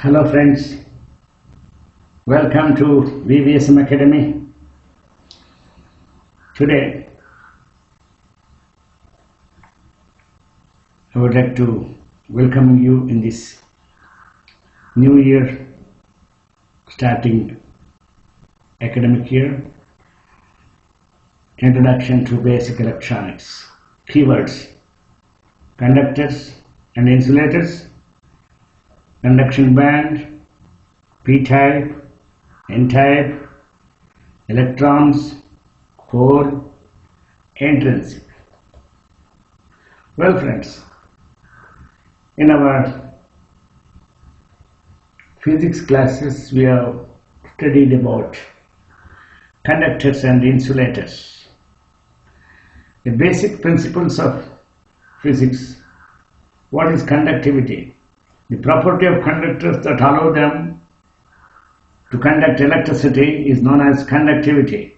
Hello friends, welcome to VVSM Academy. Today I would like to welcome you in this new year, starting academic year. Introduction to basic electronics. Keywords: conductors and insulators, conduction band, p-type, n-type, electrons, core, intrinsic. Well friends, in our physics classes we have studied about conductors and insulators. The basic principles of physics. What is conductivity? The property of conductors that allow them to conduct electricity is known as conductivity.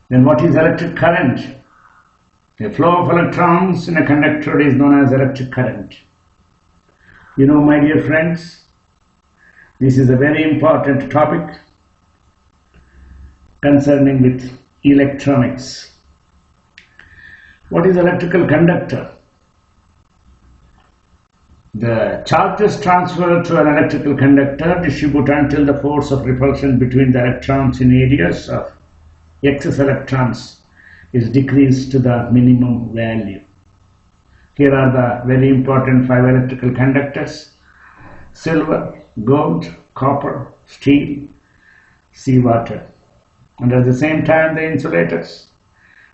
Then what is electric current? The flow of electrons in a conductor is known as electric current. You know, my dear friends, this is a very important topic concerning with electronics. What is electrical conductor? The charges transferred to an electrical conductor distribute until the force of repulsion between the electrons in areas of excess electrons is decreased to the minimum value. Here are the very important 5 electrical conductors: silver, gold, copper, steel, seawater. And at the same time the insulators,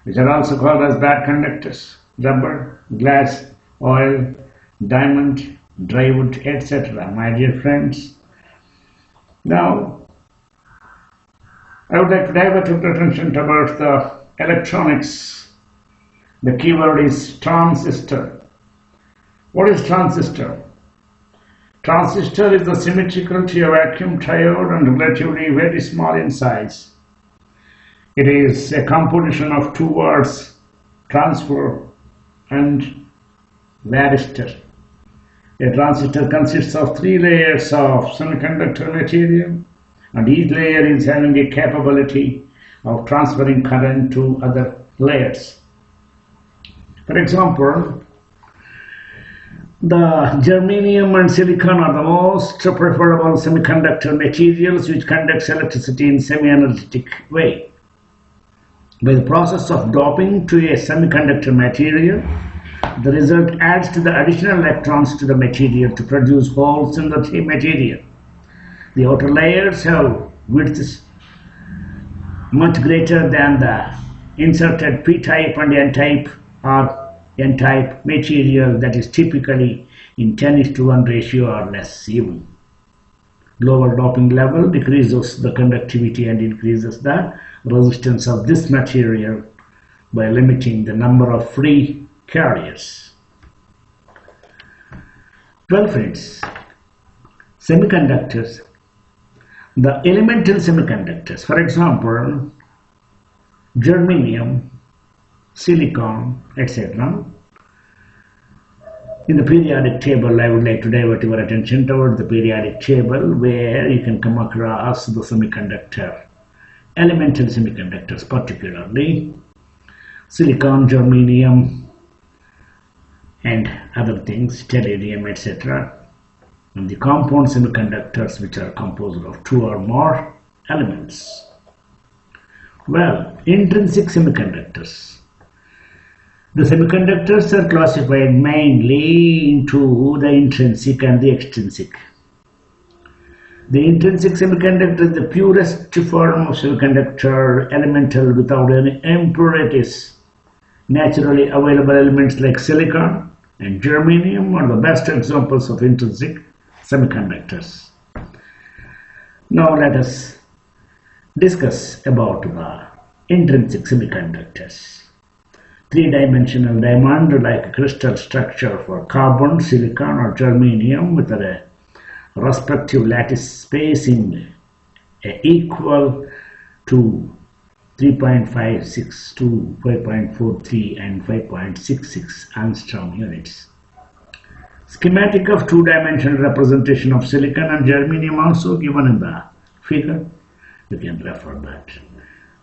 which are also called as bad conductors: rubber, glass, oil, diamond, dry wood, etc. My dear friends, now I would like to divert your attention about the electronics. The keyword is transistor. What is transistor? Transistor is the symmetrical to a vacuum triode and relatively very small in size. It is a composition of two words, transfer and varistor. A transistor consists of 3 layers of semiconductor material, and each layer is having a capability of transferring current to other layers. For example, the germanium and silicon are the most preferable semiconductor materials which conducts electricity in semi-energetic way. By the process of doping to a semiconductor material, the result adds to the additional electrons to the material to produce holes in the material. The outer layers have widths much greater than the inserted p-type and n-type or n-type material that is typically in 10:1 ratio or less even. Lower doping level decreases the conductivity and increases the resistance of this material by limiting the number of free carriers. Well friends, semiconductors, the elemental semiconductors, for example, germanium, silicon, etc. In the periodic table, I would like to divert your attention toward the periodic table where you can come across the semiconductor, elemental semiconductors, particularly silicon, germanium, and other things, tellurium, etc. And the compound semiconductors, which are composed of 2 or more elements. Well, intrinsic semiconductors. The semiconductors are classified mainly into the intrinsic and the extrinsic. The intrinsic semiconductor is the purest form of semiconductor, elemental, without any impurities. Naturally available elements like silicon and germanium are the best examples of intrinsic semiconductors. Now let us discuss about the intrinsic semiconductors. 3-dimensional diamond like a crystal structure for carbon, silicon or germanium with a respective lattice spacing equal to 3.56 to 5.43 and 5.66 angstrom units. Schematic of two-dimensional representation of silicon and germanium also given in the figure. You can refer that.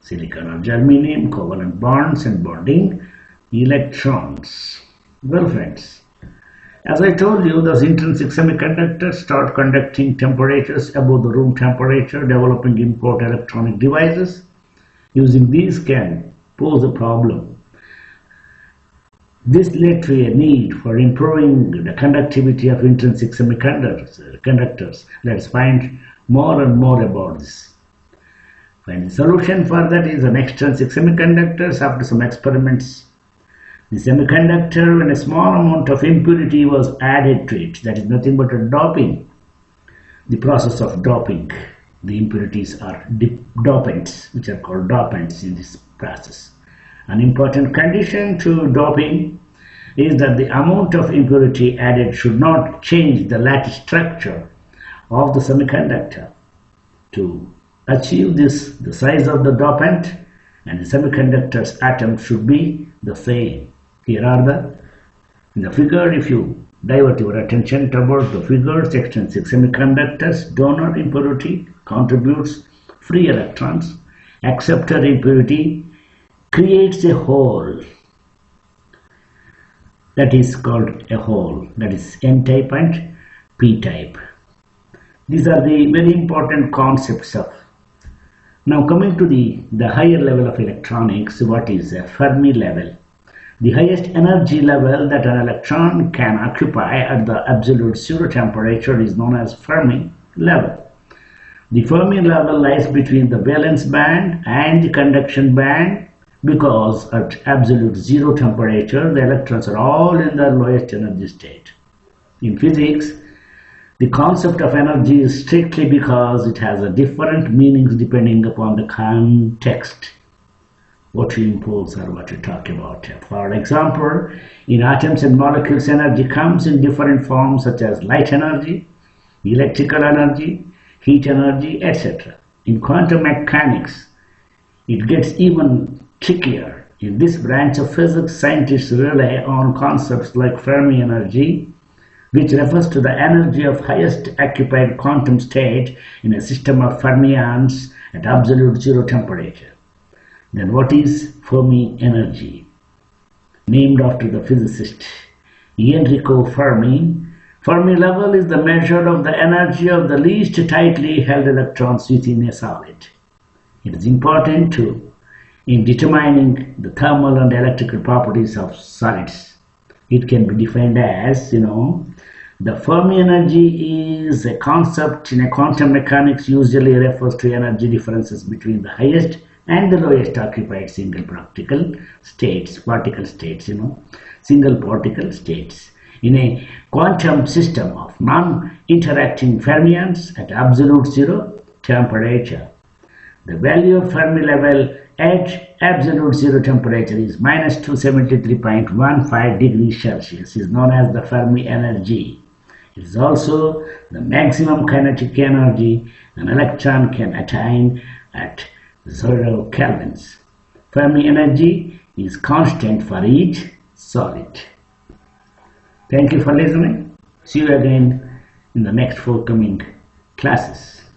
Silicon or germanium, covalent bonds and bonding electrons. Well, friends, as I told you, those intrinsic semiconductors start conducting temperatures above the room temperature, developing import electronic devices. Using these can pose a problem. This led to a need for improving the conductivity of intrinsic semiconductors. Let's find more and more about this. And the solution for that is an extrinsic semiconductors. After some experiments, the semiconductor, when a small amount of impurity was added to it, that is nothing but a doping. The process of doping, the impurities are dopants, which are called dopants in this process. An important condition to doping is that the amount of impurity added should not change the lattice structure of the semiconductor. To achieve this, the size of the dopant and the semiconductor's atom should be the same. Here are in the figure, if you divert your attention towards the figures, extrinsic semiconductors, donor impurity contributes free electrons, acceptor impurity creates a hole. That is called a hole, that is N-type and P-type. These are the very important concepts of. Now coming to the higher level of electronics, what is a Fermi level? The highest energy level that an electron can occupy at the absolute zero temperature is known as Fermi level. The Fermi level lies between the valence band and the conduction band because at absolute zero temperature the electrons are all in their lowest energy state. In physics, the concept of energy is strictly because it has a different meanings depending upon the context, what you impose or what you talk about. For example, in atoms and molecules, energy comes in different forms such as light energy, electrical energy, heat energy, etc. In quantum mechanics, it gets even trickier. In this branch of physics, scientists rely on concepts like Fermi energy, which refers to the energy of highest occupied quantum state in a system of fermions at absolute zero temperature. Then what is Fermi energy? Named after the physicist Enrico Fermi, Fermi level is the measure of the energy of the least tightly held electrons within a solid. It is important in determining the thermal and electrical properties of solids. It can be defined as, the Fermi energy is a concept in a quantum mechanics usually refers to energy differences between the highest and the lowest occupied single particle states, single particle states. In a quantum system of non-interacting fermions at absolute zero temperature, the value of Fermi level at absolute zero temperature is minus 273.15 degrees Celsius, is known as the Fermi energy. It is also the maximum kinetic energy an electron can attain at 0 kelvins. Fermi energy is constant for each solid. Thank you for listening. See you again in the next forthcoming classes.